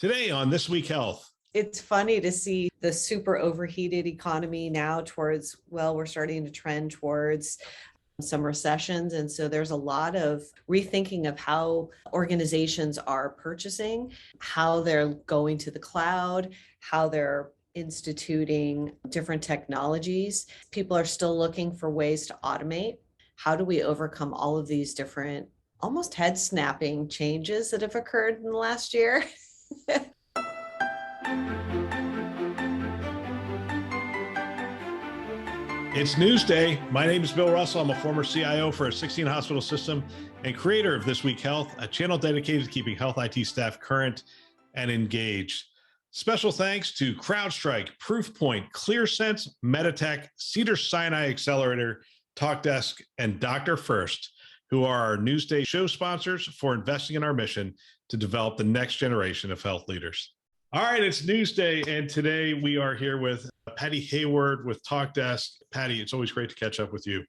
Today on This Week Health. It's funny to see the super overheated economy now towards, well, we're starting to trend towards some recessions. And so there's a lot of rethinking of how organizations are purchasing, how they're going to the cloud, how they're instituting different technologies. People are still looking for ways to automate. How do we overcome all of these different, almost head snapping changes that have occurred in the last year? It's Newsday. My name is Bill Russell. I'm a former CIO for a 16-hospital system and creator of This Week Health, a channel dedicated to keeping health IT staff current and engaged. Special thanks to CrowdStrike, Proofpoint, ClearSense, Meditech, Cedars Sinai Accelerator, Talkdesk, and Dr. First, who are our Newsday show sponsors for investing in our mission to develop the next generation of health leaders. All right, it's Newsday, and today we are here with Patty Hayward with Talkdesk. Patty, it's always great to catch up with you.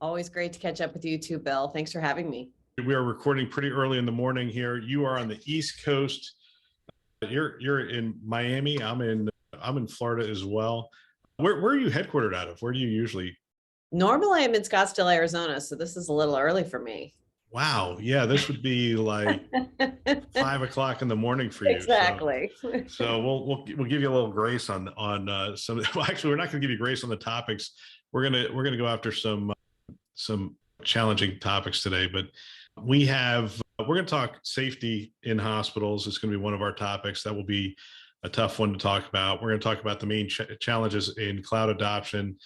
Always great to catch up with you too, Bill. Thanks for having me. We are recording pretty early in the morning here. You are on the East Coast. You're in Miami. I'm in Florida as well. Where are you headquartered out of? Where do you usually? Normally I'm in Scottsdale, Arizona, so this is a little early for me. Wow. Yeah, this would be like 5 o'clock in the morning for you. Exactly. So we'll give you a little grace on some. Well, actually, we're not going to give you grace on the topics. We're gonna go after some challenging topics today. But we're going to talk safety in hospitals. It's going to be one of our topics. That will be a tough one to talk about. We're going to talk about the main challenges in cloud adoption.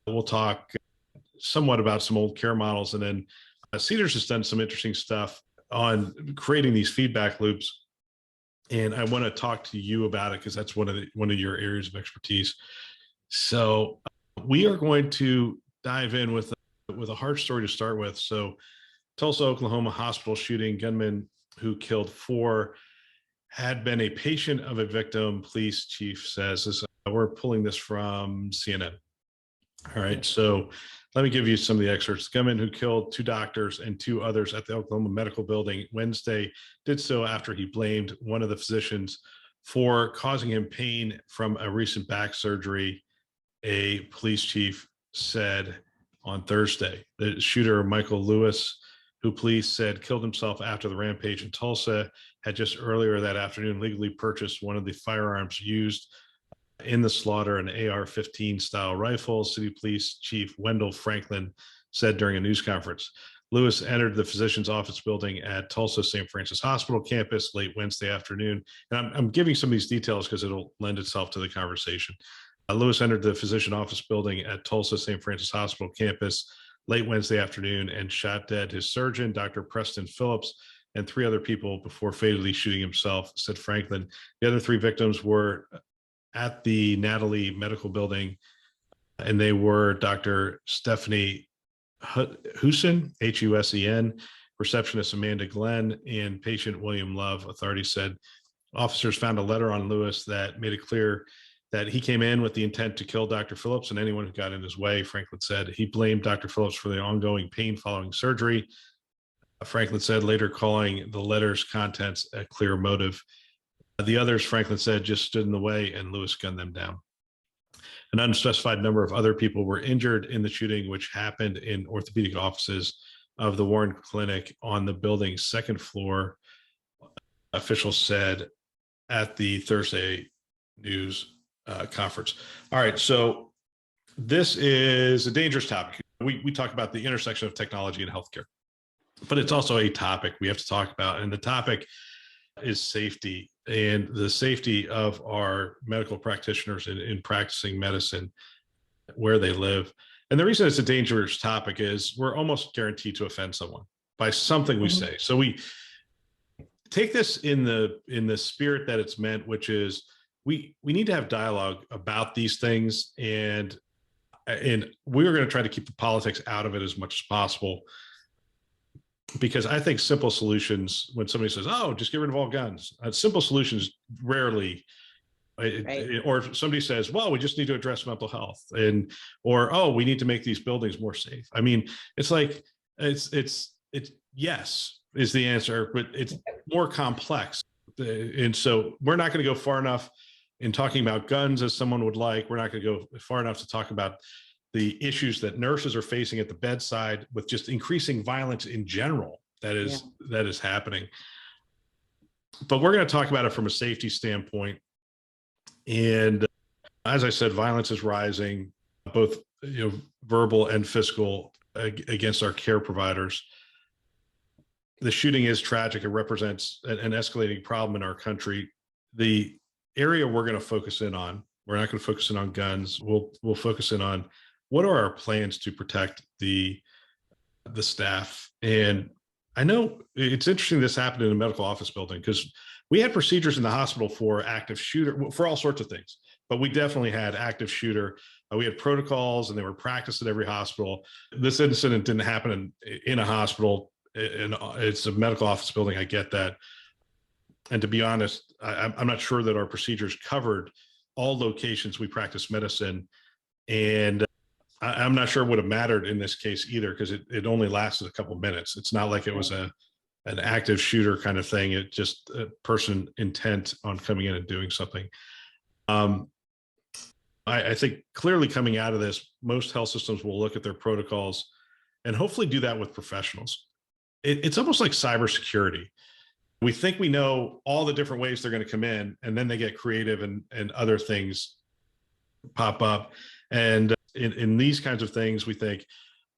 We'll talk somewhat about some old care models, and then Cedars has done some interesting stuff on creating these feedback loops, and I want to talk to you about it because that's one of your areas of expertise. So we are going to dive in with a hard story to start with. So Tulsa, Oklahoma hospital shooting, gunman who killed 4 had been a patient of a victim, police chief says. This, we're pulling this from CNN. All right, so let me give you some of the excerpts. The gunman who killed 2 doctors and 2 others at the Oklahoma Medical Building Wednesday did so after he blamed one of the physicians for causing him pain from a recent back surgery, a police chief said on Thursday. The shooter, Michael Lewis, who police said killed himself after the rampage in Tulsa, had just earlier that afternoon legally purchased one of the firearms used in the slaughter, an AR-15 style rifle, City Police Chief Wendell Franklin said during a news conference. Lewis entered the physician's office building at Tulsa St. Francis Hospital campus late Wednesday afternoon. And I'm giving some of these details because it'll lend itself to the conversation. Lewis entered the physician office building at Tulsa St. Francis Hospital campus late Wednesday afternoon and shot dead his surgeon, Dr. Preston Phillips, and 3 other people before fatally shooting himself, said Franklin. The other 3 victims were at the Natalie Medical Building, and they were Dr. Stephanie Husen, Husen, receptionist Amanda Glenn, and patient William Love. Authorities said officers found a letter on Lewis that made it clear that he came in with the intent to kill Dr. Phillips and anyone who got in his way. Franklin said he blamed Dr. Phillips for the ongoing pain following surgery. Franklin said, later calling the letter's contents a clear motive. The others, Franklin said, just stood in the way and Lewis gunned them down. An unspecified number of other people were injured in the shooting, which happened in orthopedic offices of the Warren Clinic on the building's 2nd floor, officials said at the Thursday news conference. All right, so this is a dangerous topic. We talk about the intersection of technology and healthcare, but it's also a topic we have to talk about, and the topic is safety and the safety of our medical practitioners in practicing medicine where they live. And the reason it's a dangerous topic is we're almost guaranteed to offend someone by something we say. So we take this in the spirit that it's meant, which is we need to have dialogue about these things, and we're going to try to keep the politics out of it as much as possible. Because I think simple solutions, when somebody says, oh, just get rid of all guns, simple solutions rarely, right. Or if somebody says, well, we just need to address mental health, or, oh, we need to make these buildings more safe. I mean, it's like, it's yes is the answer, but it's more complex. And so we're not going to go far enough in talking about guns as someone would like. We're not going to go far enough to talk about the issues that nurses are facing at the bedside with just increasing violence in general that is happening. But we're going to talk about it from a safety standpoint. And as I said, violence is rising, both verbal and physical, against our care providers. The shooting is tragic. It represents an escalating problem in our country. The area we're going to focus in on, we're not going to focus in on guns. We'll focus in on what are our plans to protect the staff. And I know it's interesting this happened in a medical office building, because we had procedures in the hospital for active shooter, for all sorts of things, but we definitely had active shooter. We had protocols and they were practiced at every hospital. This incident didn't happen in a hospital. It's a medical office building. I get that. And to be honest, I'm not sure that our procedures covered all locations we practice medicine. And I'm not sure it would have mattered in this case either, because it only lasted a couple of minutes. It's not like it was an active shooter kind of thing. It just a person intent on coming in and doing something. I think clearly coming out of this, most health systems will look at their protocols and hopefully do that with professionals. It's almost like cybersecurity. We think we know all the different ways they're going to come in, and then they get creative and other things pop up. And in these kinds of things, we think,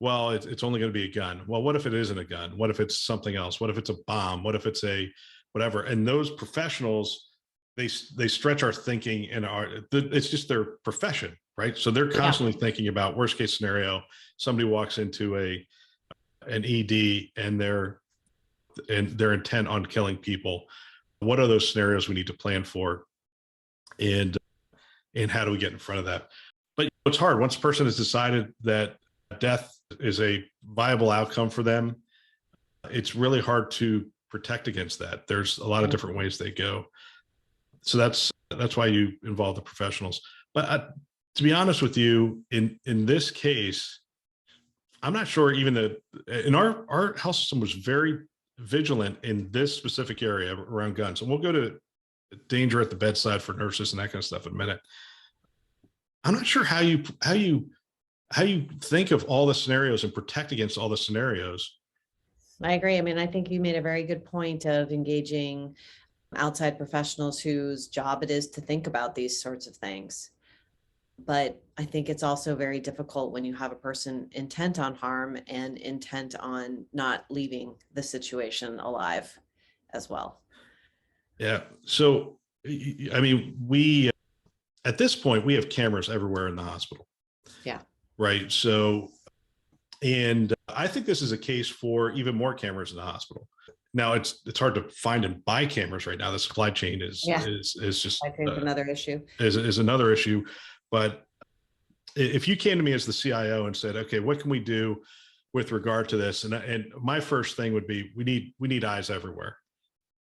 well, it's only going to be a gun. Well, what if it isn't a gun? What if it's something else? What if it's a bomb? What if it's a whatever? And those professionals, they stretch our thinking, and it's just their profession, right? So they're constantly thinking about worst case scenario. Somebody walks into an ED and they're intent on killing people. What are those scenarios we need to plan for? And how do we get in front of that? But it's hard once a person has decided that death is a viable outcome for them. It's really hard to protect against that. There's a lot of different ways they go. So that's why you involve the professionals. But to be honest with you, in this case, I'm not sure even in our health system was very vigilant in this specific area around guns. And we'll go to danger at the bedside for nurses and that kind of stuff in a minute. I'm not sure how you think of all the scenarios and protect against all the scenarios. I agree. I mean, I think you made a very good point of engaging outside professionals whose job it is to think about these sorts of things. But I think it's also very difficult when you have a person intent on harm and intent on not leaving the situation alive as well. Yeah. So, I mean, at this point, we have cameras everywhere in the hospital. Yeah. Right. So, and I think this is a case for even more cameras in the hospital. Now it's hard to find and buy cameras right now. The supply chain is just another issue. Is another issue. But if you came to me as the CIO and said, okay, what can we do with regard to this? And my first thing would be, we need eyes everywhere.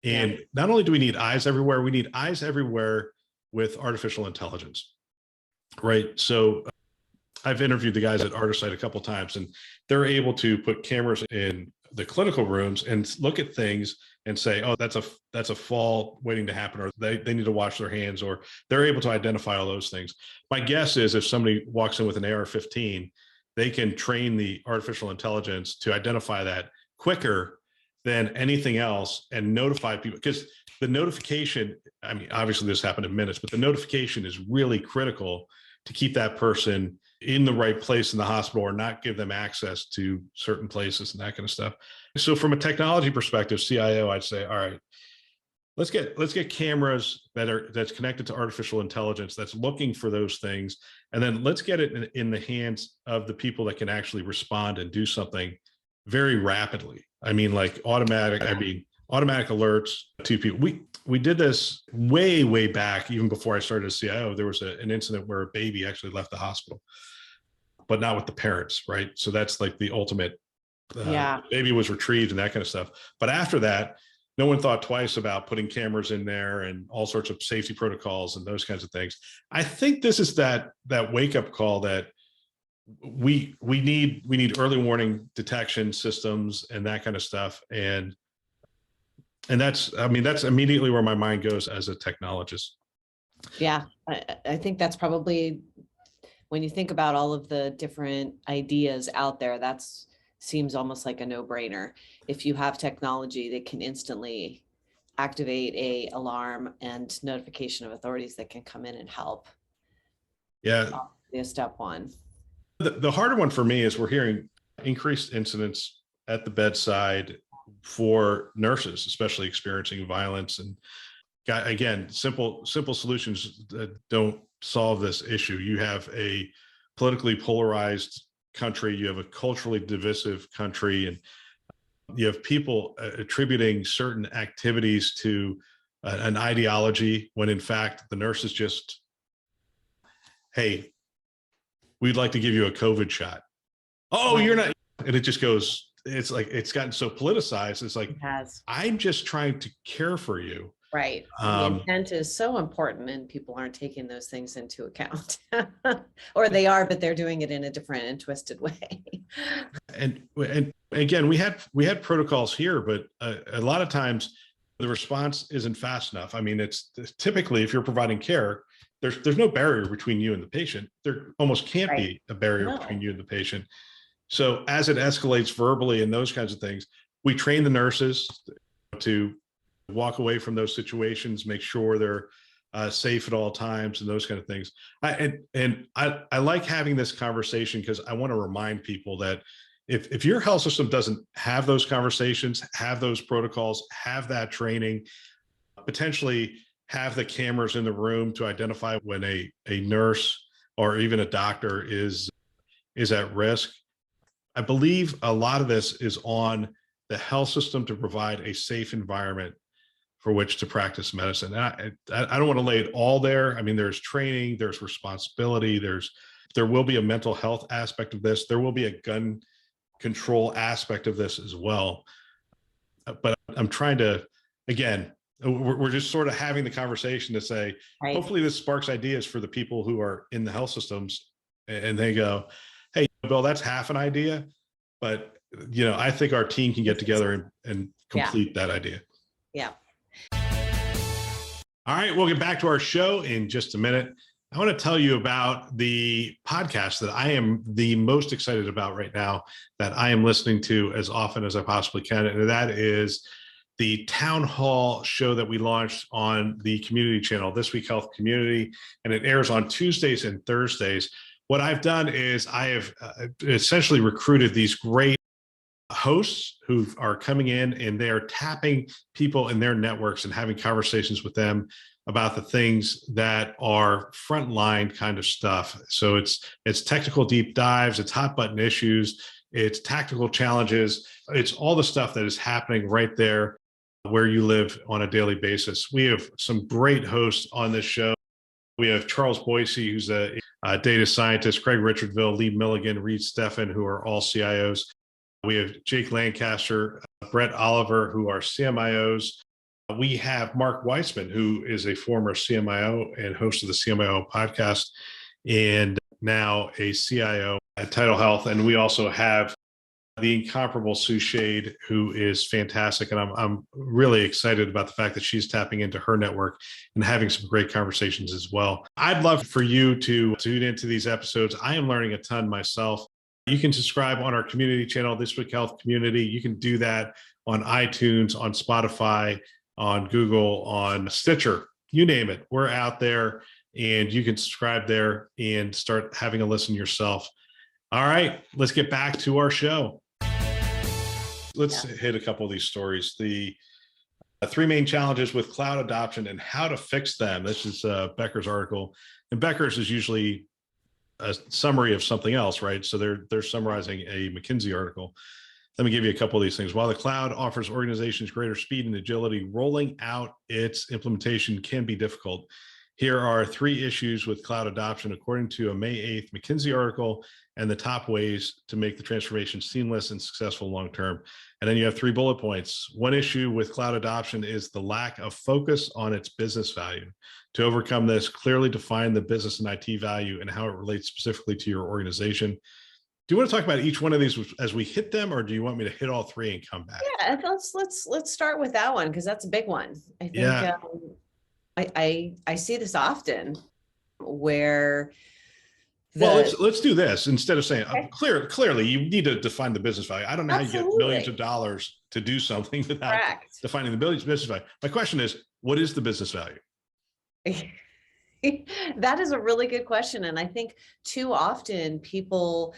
And not only do we need eyes everywhere, we need eyes everywhere with artificial intelligence, right? So I've interviewed the guys at Artisite a couple of times, and they're able to put cameras in the clinical rooms and look at things and say, oh, that's a fall waiting to happen, or they need to wash their hands, or they're able to identify all those things. My guess is if somebody walks in with an AR-15, they can train the artificial intelligence to identify that quicker than anything else and notify people, because the notification, I mean, obviously this happened in minutes, but the notification is really critical to keep that person in the right place in the hospital or not give them access to certain places and that kind of stuff. So from a technology perspective, CIO, I'd say, all right, let's get cameras that's connected to artificial intelligence that's looking for those things. And then let's get it in the hands of the people that can actually respond and do something very rapidly. I mean, like automatic alerts to people. We did this way back, even before I started as CIO. There was an incident where a baby actually left the hospital, but not with the parents, right? So that's like the ultimate, the baby was retrieved and that kind of stuff. But after that, no one thought twice about putting cameras in there and all sorts of safety protocols and those kinds of things. I think this is that wake up call that we need early warning detection systems and that kind of stuff. And And that's immediately where my mind goes as a technologist. Yeah, I think that's probably, when you think about all of the different ideas out there, that's seems almost like a no-brainer. If you have technology that can instantly activate a alarm and notification of authorities that can come in and help, Yeah. is step one. The harder one for me is we're hearing increased incidents at the bedside for nurses, especially experiencing violence. And again, simple solutions that don't solve this issue. You have a politically polarized country, you have a culturally divisive country, and you have people attributing certain activities to an ideology when in fact the nurse is just, hey, we'd like to give you a COVID shot. Oh, you're not. And it just goes, it's like, it's gotten so politicized. It's like, It has. I'm just trying to care for you. Right. The intent is so important, and people aren't taking those things into account. Or they are, but they're doing it in a different and twisted way. And again, we had protocols here, but a lot of times the response isn't fast enough. I mean, it's typically, if you're providing care, there's no barrier between you and the patient. There almost can't Right. be a barrier No. between you and the patient. So as it escalates verbally and those kinds of things, we train the nurses to walk away from those situations, make sure they're safe at all times, and those kind of things. I like having this conversation because I want to remind people that if your health system doesn't have those conversations, have those protocols, have that training, potentially have the cameras in the room to identify when a nurse or even a doctor is at risk, I believe a lot of this is on the health system to provide a safe environment for which to practice medicine. And I don't want to lay it all there. I mean, there's training, there's responsibility, there will be a mental health aspect of this. There will be a gun control aspect of this as well. But I'm trying to, again, we're just sort of having the conversation to say, Right. hopefully this sparks ideas for the people who are in the health systems, and they go, hey, Bill, that's half an idea, but I think our team can get together and complete that idea. Yeah. All right, we'll get back to our show in just a minute. I want to tell you about the podcast that I am the most excited about right now, that I am listening to as often as I possibly can. And that is the town hall show that we launched on the community channel, This Week Health Community, and it airs on Tuesdays and Thursdays. What I've done is I have essentially recruited these great hosts who are coming in, and they are tapping people in their networks and having conversations with them about the things that are frontline kind of stuff. So it's technical deep dives, it's hot button issues, it's tactical challenges, it's all the stuff that is happening right there where you live on a daily basis. We have some great hosts on this show. We have Charles Boise, who's a data scientist, Craig Richardville, Lee Milligan, Reed Steffen, who are all CIOs. We have Jake Lancaster, Brett Oliver, who are CMIOs. We have Mark Weissman, who is a former CMIO and host of the CMIO podcast, and now a CIO at Title Health. And we also have the incomparable Sue Shade, who is fantastic. And I'm really excited about the fact that she's tapping into her network and having some great conversations as well. I'd love for you to tune into these episodes. I am learning a ton myself. You can subscribe on our community channel, This Week Health Community. You can do that on iTunes, on Spotify, on Google, on Stitcher, you name it. We're out there, and you can subscribe there and start having a listen yourself. All right, let's get back to our show. Let's hit a couple of these stories. The three main challenges with cloud adoption and how to fix them. This is Becker's article, and Becker's is usually a summary of something else, right? So they're summarizing a McKinsey article. Let me give you a couple of these things. While the cloud offers organizations greater speed and agility, rolling out its implementation can be difficult. Here are 3 issues with cloud adoption, according to a May 8th McKinsey article, and the top ways to make the transformation seamless and successful long-term. And then you have 3 bullet points. One issue with cloud adoption is the lack of focus on its business value. To overcome this, clearly define the business and IT value and how it relates specifically to your organization. Do you want to talk about each one of these as we hit them, or do you want me to hit all three and come back? Yeah, let's start with that one because that's a big one. I think Yeah. I see this often where Well, the let's do this instead of saying okay, clearly you need to define the business value. I don't know how you get millions of absolutely dollars to do something without correct. defining the business value. My question is, what is the business value? That is a really good question. And I think too often people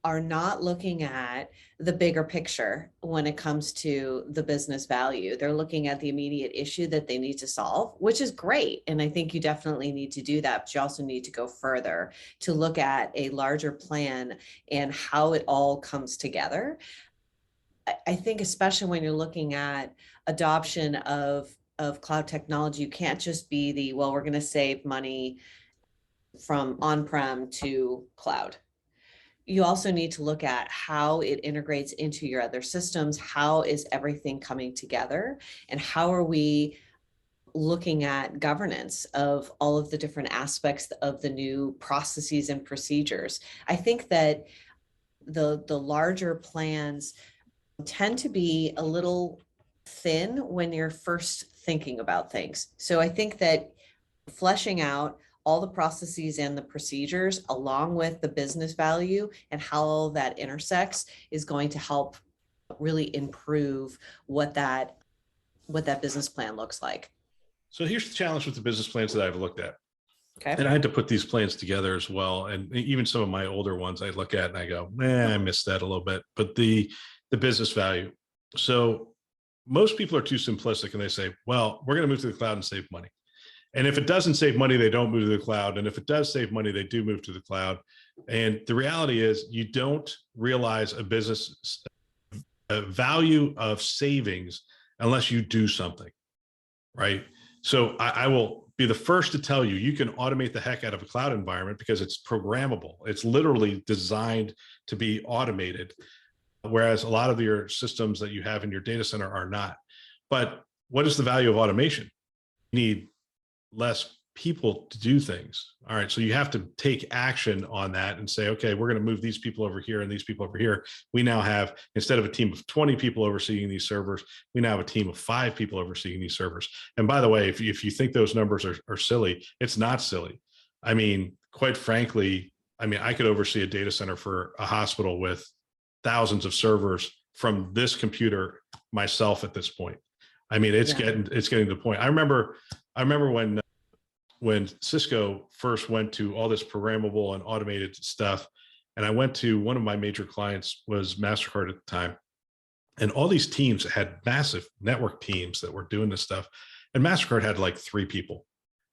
are not looking at the bigger picture when it comes to the business value. They're looking at the immediate issue that they need to solve, which is great. And I think you definitely need to do that, but you also need to go further to look at a larger plan and how it all comes together. I think especially when you're looking at adoption of cloud technology, you can't just be the, well, we're going to save money from on-prem to cloud. You also need to look at how it integrates into your other systems. How is everything coming together? And how are we looking at governance of all of the different aspects of the new processes and procedures? I think that the larger plans tend to be a little thin when you're first thinking about things. So I think that fleshing out all the processes and the procedures along with the business value and how all that intersects is going to help really improve what that business plan looks like. So here's the challenge with the business plans that I've looked at. Okay. And I had to put these plans together as well. And even some of my older ones I look at and I go, I missed that a little bit. But the business value. So most people are too simplistic and they say, well, we're going to move to the cloud and save money. And if it doesn't save money, they don't move to the cloud. And if it does save money, they do move to the cloud. And the reality is you don't realize a business value of savings unless you do something, right? So I will be the first to tell you, you can automate the heck out of a cloud environment because it's programmable. It's literally designed to be automated, whereas a lot of your systems that you have in your data center are not. But what is the value of automation? You need less people to do things. All right. So you have to take action on that and say, okay, we're going to move these people over here and these people over here. We now have, instead of a team of 20 people overseeing these servers, we now have a team of 5 people overseeing these servers. And by the way, if you think those numbers are silly, it's not silly. I mean, quite frankly, I could oversee a data center for a hospital with thousands of servers from this computer myself at this point. I mean, it's getting to the point. I remember when Cisco first went to all this programmable and automated stuff, and I went to one of my major clients was MasterCard at the time, and all these teams had massive network teams that were doing this stuff, and MasterCard had like 3 people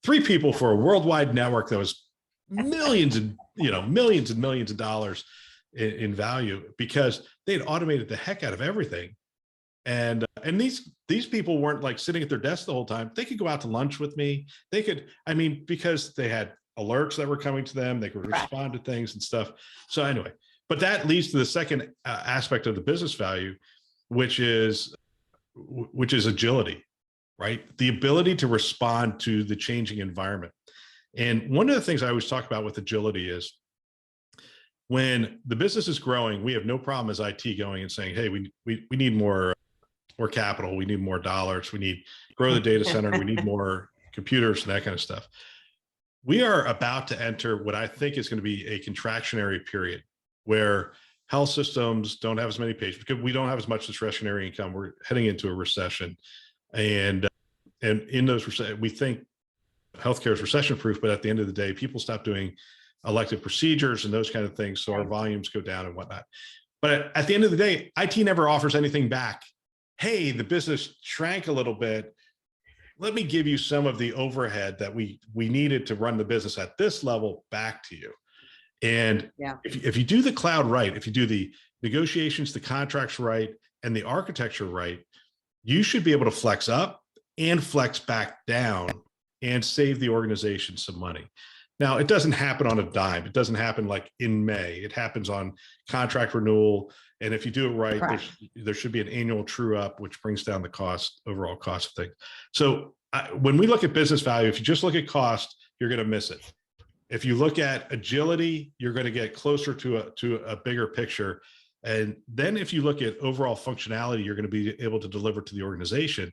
for a worldwide network that was millions and millions of dollars in value because they'd automated the heck out of everything. And these people weren't like sitting at their desk the whole time. They could go out to lunch with me. They could, because they had alerts that were coming to them, they could respond to things and stuff. So anyway, but that leads to the second aspect of the business value, which is agility, right? The ability to respond to the changing environment. And one of the things I always talk about with agility is when the business is growing, we have no problem as IT going and saying, hey, we need more capital, we need more dollars, we need grow the data center, we need more computers and that kind of stuff. We are about to enter what I think is going to be a contractionary period where health systems don't have as many patients because we don't have as much discretionary income. We're heading into a recession, and in those we think healthcare is recession proof, but at the end of the day, people stop doing elective procedures and those kind of things, so our volumes go down and whatnot. But at the end of the day, IT never offers anything back. Hey, the business shrank a little bit. Let me give you some of the overhead that we needed to run the business at this level back to you. And if you do the cloud right, if you do the negotiations, the contracts right, and the architecture right, you should be able to flex up and flex back down and save the organization some money. Now, it doesn't happen on a dime. It doesn't happen like in May. It happens on contract renewal. And if you do it right, there should be an annual true up, which brings down the overall cost of things. So when we look at business value, if you just look at cost, you're going to miss it. If you look at agility, you're going to get closer to a bigger picture. And then if you look at overall functionality, you're going to be able to deliver to the organization.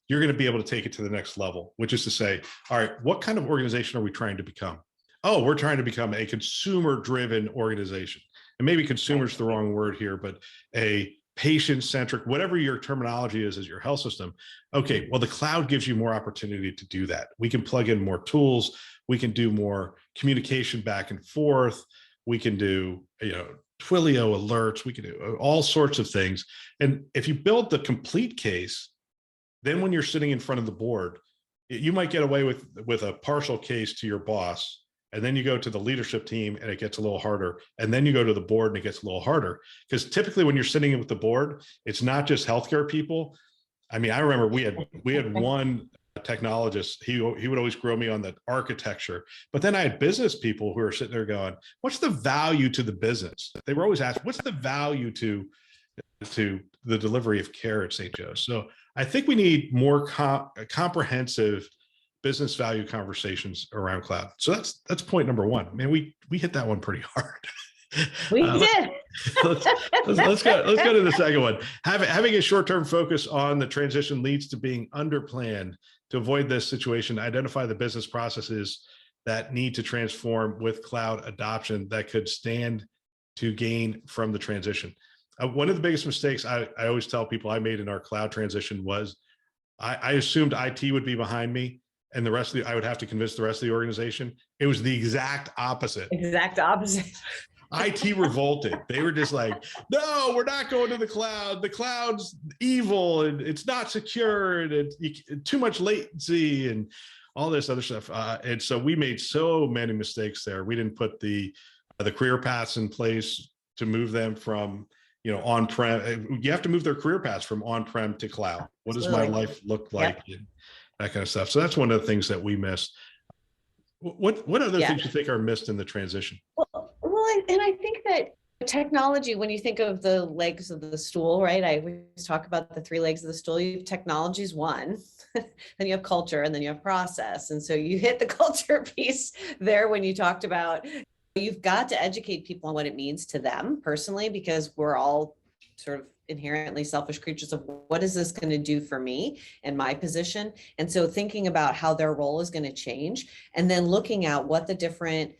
You're going to be able to take it to the next level, which is to say, all right, what kind of organization are we trying to become? Oh, we're trying to become a consumer-driven organization. And maybe consumer is the wrong word here, but a patient-centric, whatever your terminology is as your health system. Okay, well, the cloud gives you more opportunity to do that. We can plug in more tools. We can do more communication back and forth. We can do, Twilio alerts. We can do all sorts of things. And if you build the complete case, then when you're sitting in front of the board, you might get away with a partial case to your boss. And then you go to the leadership team and it gets a little harder. And then you go to the board and it gets a little harder. Because typically when you're sitting with the board, it's not just healthcare people. I mean, I remember we had one technologist. He would always grill me on the architecture. But then I had business people who were sitting there going, what's the value to the business? They were always asked, what's the value to the delivery of care at St. Joe's? So I think we need more comprehensive business value conversations around cloud. So that's point number one. Man, we hit that one pretty hard. We did. let's go to the second one. Having a short-term focus on the transition leads to being underplanned. To avoid this situation, identify the business processes that need to transform with cloud adoption that could stand to gain from the transition. One of the biggest mistakes I always tell people I made in our cloud transition was I assumed IT would be behind me and I would have to convince the rest of the organization. It was the exact opposite. Exact opposite. IT revolted. They were just like, no, we're not going to the cloud. The cloud's evil and it's not secure and it's too much latency and all this other stuff. And so we made so many mistakes there. We didn't put the career paths in place to move them from, on-prem. You have to move their career paths from on-prem to cloud. What does my life look like? Yep. And that kind of stuff. So that's one of the things that we missed. What other things you think are missed in the transition? And I think that technology, when you think of the legs of the stool, right? I always talk about the three legs of the stool. You have technology is one, then you have culture, and then you have process. And so you hit the culture piece there when you talked about you've got to educate people on what it means to them personally, because we're all sort of inherently selfish creatures of what is this going to do for me and my position. And so thinking about how their role is going to change, and then looking at what the different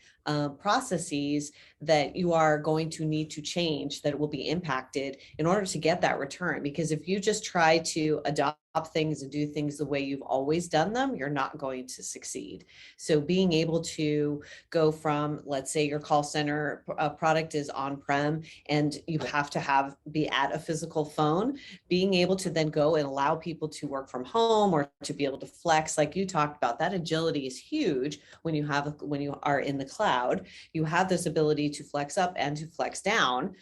processes that you are going to need to change that will be impacted in order to get that return. Because if you just try to adopt things and do things the way you've always done them, you're not going to succeed. So being able to go from, let's say your call center product is on-prem and you have to be at a physical phone, being able to then go and allow people to work from home or to be able to flex, like you talked about, that agility is huge when you are in the cloud. You have this ability to flex up and to flex down,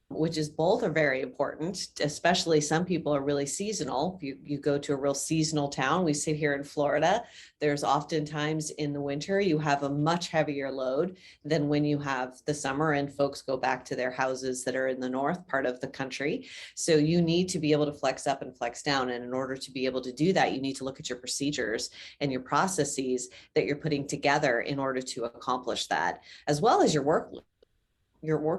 which is both are very important, especially some people are really seasonal. You go to a real seasonal town. We sit here in Florida. There's oftentimes in the winter, you have a much heavier load than when you have the summer and folks go back to their houses that are in the north part of the country. So you need to be able to flex up and flex down. And in order to be able to do that, you need to look at your procedures and your processes that you're putting together in order to accomplish that, as well as your work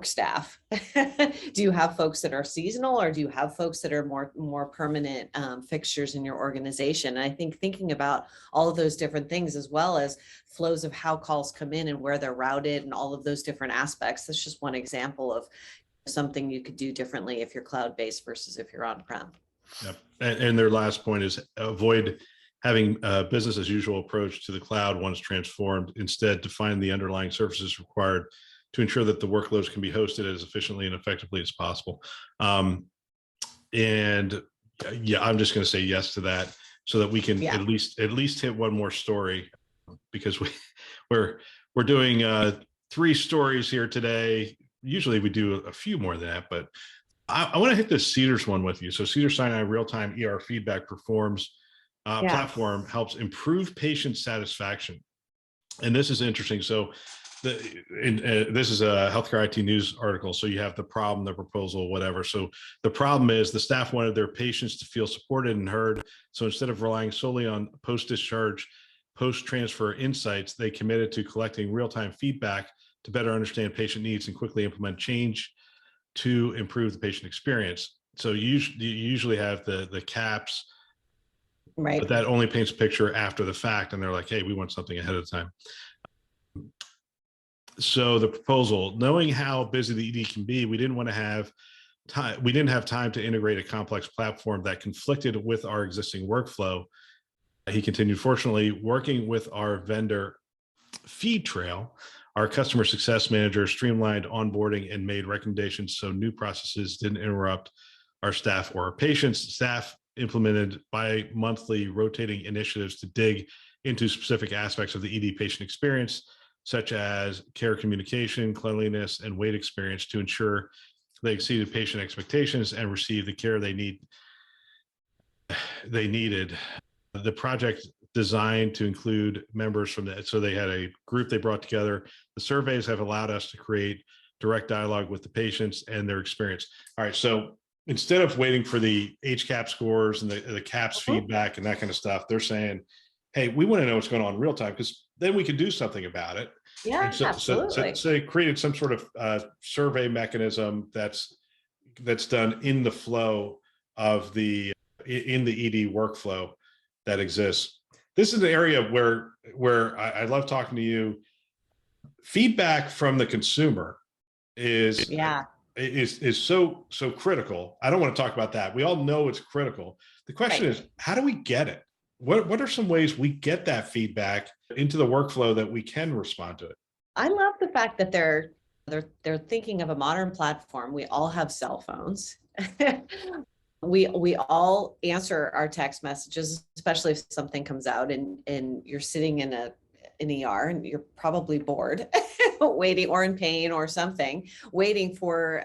staff. Do you have folks that are seasonal, or do you have folks that are more permanent fixtures in your organization? And I think thinking about all of those different things, as well as flows of how calls come in and where they're routed and all of those different aspects, that's just one example of something you could do differently if you're cloud-based versus if you're on-prem. Yep. And their last point is avoid having a business as usual approach to the cloud once transformed. Instead, define the underlying services required to ensure that the workloads can be hosted as efficiently and effectively as possible. And yeah, I'm just going to say yes to that, so that we can at least hit one more story, because we're doing 3 stories here today. Usually we do a few more than that, but I want to hit the Cedars one with you. So Cedars Sinai real-time ER feedback platform helps improve patient satisfaction, and this is interesting. So this is a healthcare IT news article. So you have the problem, the proposal, whatever. So the problem is the staff wanted their patients to feel supported and heard. So instead of relying solely on post-discharge post-transfer insights, they committed to collecting real-time feedback to better understand patient needs and quickly implement change to improve the patient experience. So you usually have the caps, Right. but that only paints a picture after the fact. And they're like, hey, we want something ahead of time. So the proposal, knowing how busy the ED can be, we didn't want to have time. We didn't have time to integrate a complex platform that conflicted with our existing workflow. He continued, fortunately, working with our vendor Feed Trail, our customer success manager streamlined onboarding and made recommendations so new processes didn't interrupt our staff or our patients. Staff implemented bi-monthly rotating initiatives to dig into specific aspects of the ED patient experience, such as care communication, cleanliness, and wait experience, to ensure they exceeded patient expectations and received the care they needed. The project designed to include members from so they had a group they brought together. The surveys have allowed us to create direct dialogue with the patients and their experience. All right, so instead of waiting for the HCAP scores and the CAPS feedback and that kind of stuff, they're saying, hey, we want to know what's going on in real time, because then we can do something about it. Yeah, absolutely. So they created some sort of survey mechanism that's done in the flow of in the ED workflow that exists. This is an area where I love talking to you. Feedback from the consumer is so critical. I don't want to talk about that. We all know it's critical. The question is, how do we get it? What are some ways we get that feedback into the workflow that we can respond to it? I love the fact that they're thinking of a modern platform. We all have cell phones. We all answer our text messages, especially if something comes out and you're sitting in an ER and you're probably bored, waiting, or in pain or something, waiting for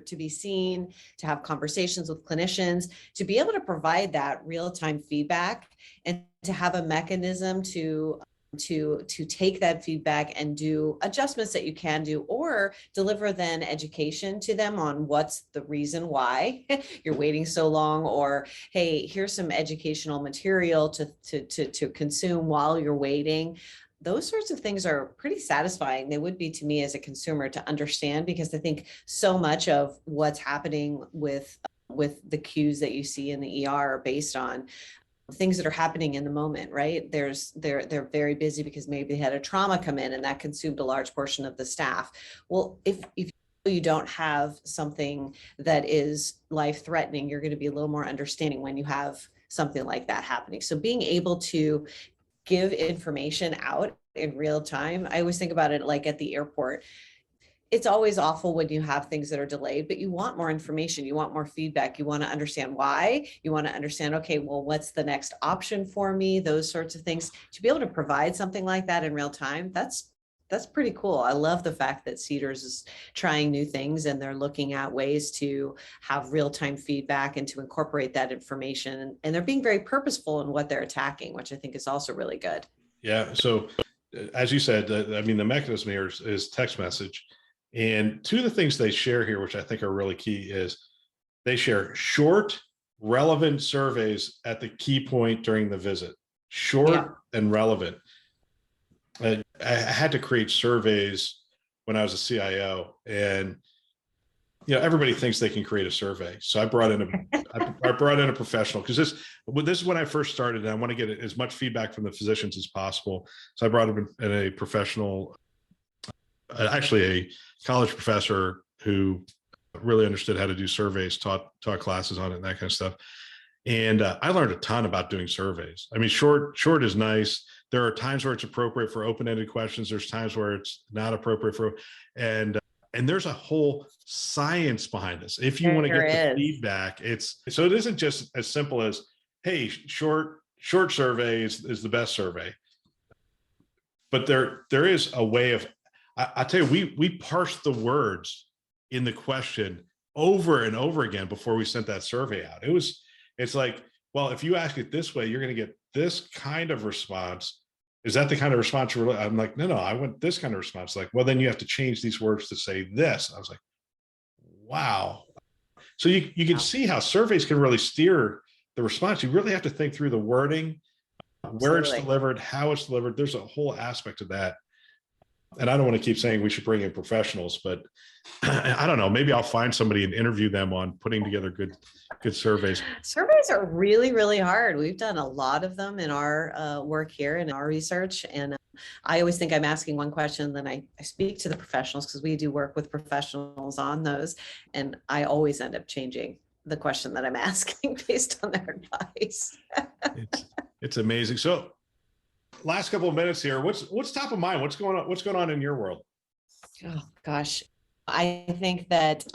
to be seen, to have conversations with clinicians, to be able to provide that real-time feedback and to have a mechanism to take that feedback and do adjustments that you can do, or deliver then education to them on what's the reason why you're waiting so long, or hey, here's some educational material to consume while you're waiting. Those sorts of things are pretty satisfying. They would be to me as a consumer to understand, because I think so much of what's happening with the cues that you see in the ER are based on things that are happening in the moment, right? They're very busy because maybe they had a trauma come in and that consumed a large portion of the staff. Well, if you don't have something that is life-threatening, you're going to be a little more understanding when you have something like that happening. So being able to give information out in real time, I always think about it like at the airport. It's always awful when you have things that are delayed, but you want more information. You want more feedback. You want to understand why. You want to understand, okay, well, what's the next option for me? Those sorts of things. To be able to provide something like that in real time, that's pretty cool. I love the fact that Cedars is trying new things and they're looking at ways to have real-time feedback and to incorporate that information. And they're being very purposeful in what they're attacking, which I think is also really good. Yeah. So as you said, I mean, the mechanism here is text message. And two of the things they share here, which I think are really key, is they share short, relevant surveys at the key point during the visit. Short and relevant. I had to create surveys when I was a CIO, and everybody thinks they can create a survey. So I brought in a professional, because this is when I first started, and I want to get as much feedback from the physicians as possible. So I brought in a professional, actually a college professor who really understood how to do surveys, taught classes on it and that kind of stuff. And I learned a ton about doing surveys. I mean, short is nice. There are times where it's appropriate for open-ended questions. There's times where it's not appropriate for, and there's a whole science behind this. If you want to get the feedback, so it isn't just as simple as, hey, short survey is the best survey. But there is a way of, I tell you, we parsed the words in the question over and over again before we sent that survey out. It's like, well, if you ask it this way, you're going to get this kind of response. Is that the kind of response you're really? I'm like, no, I want this kind of response. Like, well, then you have to change these words to say this. I was like, wow. So you can see how surveys can really steer the response. You really have to think through the wording. where it's Absolutely. delivered, how it's delivered. There's a whole aspect of that. And I don't want to keep saying we should bring in professionals, but I don't know. Maybe I'll find somebody and interview them on putting together good surveys. Surveys are really, really hard. We've done a lot of them in our work here in our research. And I always think I'm asking one question, then I speak to the professionals because we do work with professionals on those. And I always end up changing the question that I'm asking based on their advice. It's amazing. So last couple of minutes here, what's top of mind? What's going on in your world? Oh gosh. I think that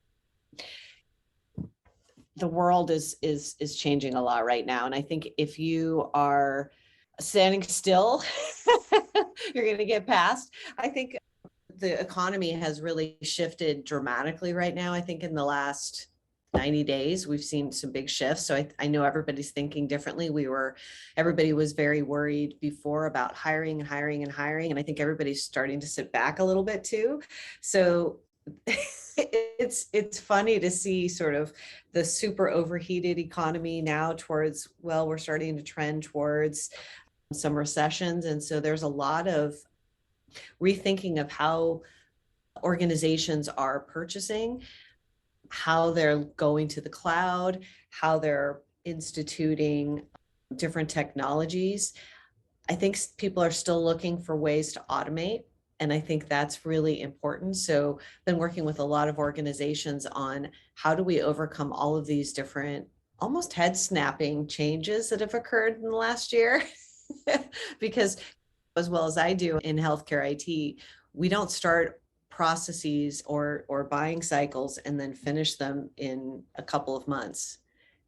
the world is changing a lot right now. And I think if you are standing still, you're going to get past. I think the economy has really shifted dramatically right now. I think in the last 90 days, we've seen some big shifts. So I know everybody's thinking differently. Everybody was very worried before about hiring and hiring and hiring. And I think everybody's starting to sit back a little bit too. So it's funny to see sort of the super overheated economy now towards, well, we're starting to trend towards some recessions. And so there's a lot of rethinking of how organizations are purchasing, how they're going to the cloud, how they're instituting different technologies. I think people are still looking for ways to automate. And I think that's really important. So been working with a lot of organizations on how do we overcome all of these different almost head snapping changes that have occurred in the last year. Because as well as I do in healthcare IT, we don't start processes or buying cycles and then finish them in a couple of months.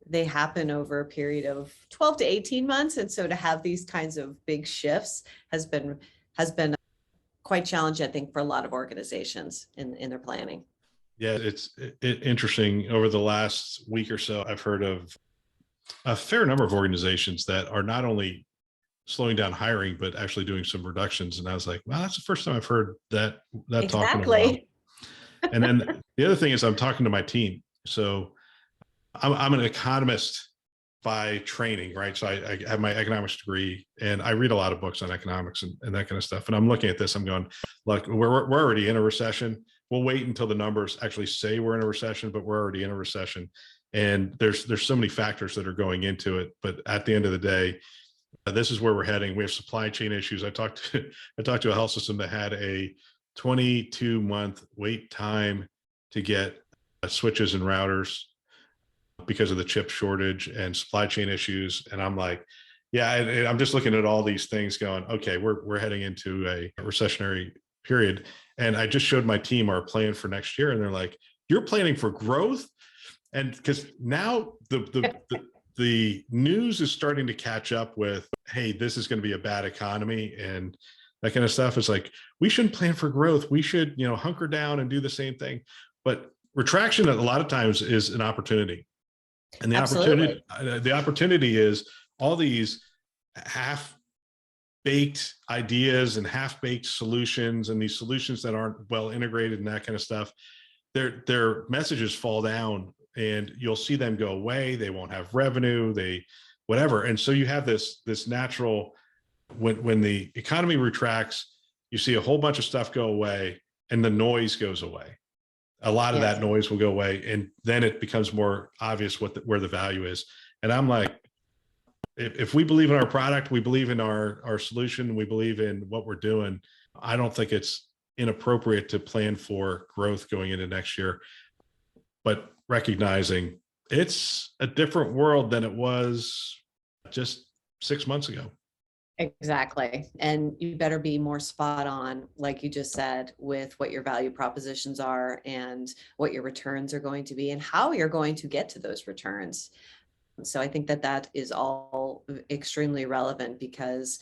They happen over a period of 12 to 18 months. And so to have these kinds of big shifts has been quite challenging, I think, for a lot of organizations in their planning. Yeah, it's interesting. Over the last week or so, I've heard of a fair number of organizations that are not only slowing down hiring, but actually doing some reductions. And I was like, wow, that's the first time I've heard that talk in a while. Exactly. And then the other thing is I'm talking to my team. So I'm an economist by training, right? So I have my economics degree and I read a lot of books on economics and that kind of stuff. And I'm looking at this, I'm going, look, we're already in a recession. We'll wait until the numbers actually say we're in a recession, but we're already in a recession. And there's so many factors that are going into it. But at the end of the day, this is where we're heading. We have supply chain issues. I talked to a health system that had a 22-month wait time to get switches and routers because of the chip shortage and supply chain issues. And I'm like, yeah, I'm just looking at all these things going, okay, we're heading into a recessionary period. And I just showed my team our plan for next year. And they're like, you're planning for growth? And because now the news is starting to catch up with, hey, this is going to be a bad economy and that kind of stuff. It's like, we shouldn't plan for growth. We should, hunker down and do the same thing. But retraction a lot of times is an opportunity. And the opportunity is all these half-baked ideas and half-baked solutions and these solutions that aren't well integrated and that kind of stuff. Their messages fall down and you'll see them go away. They won't have revenue, whatever. And so you have this natural, when the economy retracts, you see a whole bunch of stuff go away and the noise goes away. A lot of that noise will go away. And then it becomes more obvious where the value is. And I'm like, if we believe in our product, we believe in our solution, we believe in what we're doing, I don't think it's inappropriate to plan for growth going into next year. But recognizing it's a different world than it was just 6 months ago. Exactly. And you better be more spot on, like you just said, with what your value propositions are and what your returns are going to be and how you're going to get to those returns. So I think that is all extremely relevant because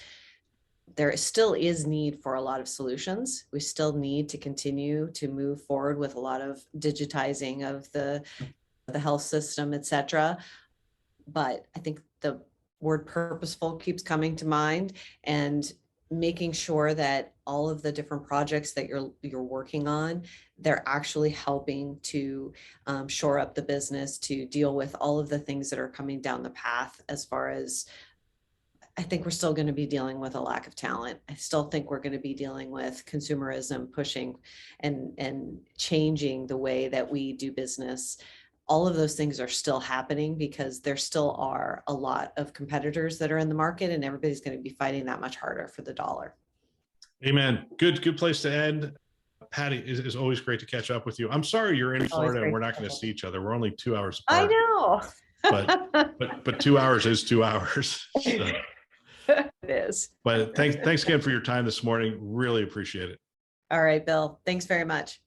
there still is need for a lot of solutions. We still need to continue to move forward with a lot of digitizing of the health system, et cetera. But I think the word purposeful keeps coming to mind, and making sure that all of the different projects that you're working on, they're actually helping to shore up the business, to deal with all of the things that are coming down the path as far as I think we're still going to be dealing with a lack of talent. I still think we're going to be dealing with consumerism pushing and changing the way that we do business. All of those things are still happening because there still are a lot of competitors that are in the market, and everybody's going to be fighting that much harder for the dollar. Amen. Good place to end. Patty, is always great to catch up with you. I'm sorry you're in Florida and we're not going to see each other. We're only 2 hours apart. I know. but 2 hours is 2 hours. So. It is. But thanks again for your time this morning. Really appreciate it. All right, Bill. Thanks very much.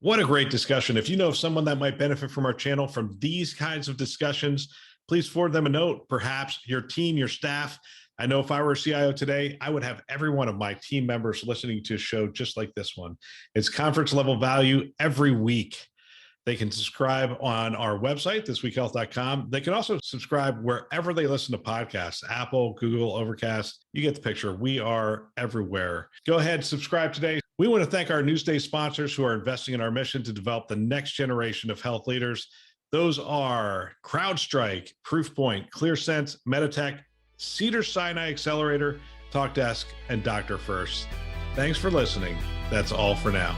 What a great discussion. If you know of someone that might benefit from our channel from these kinds of discussions, please forward them a note, perhaps your team, your staff. I know if I were a CIO today, I would have every one of my team members listening to a show just like this one. It's conference level value every week. They can subscribe on our website, thisweekhealth.com. They can also subscribe wherever they listen to podcasts, Apple, Google, Overcast. You get the picture. We are everywhere. Go ahead, subscribe today. We want to thank our Newsday sponsors who are investing in our mission to develop the next generation of health leaders. Those are CrowdStrike, Proofpoint, ClearSense, Meditech, Cedars Sinai Accelerator, Talkdesk, and Dr. First. Thanks for listening. That's all for now.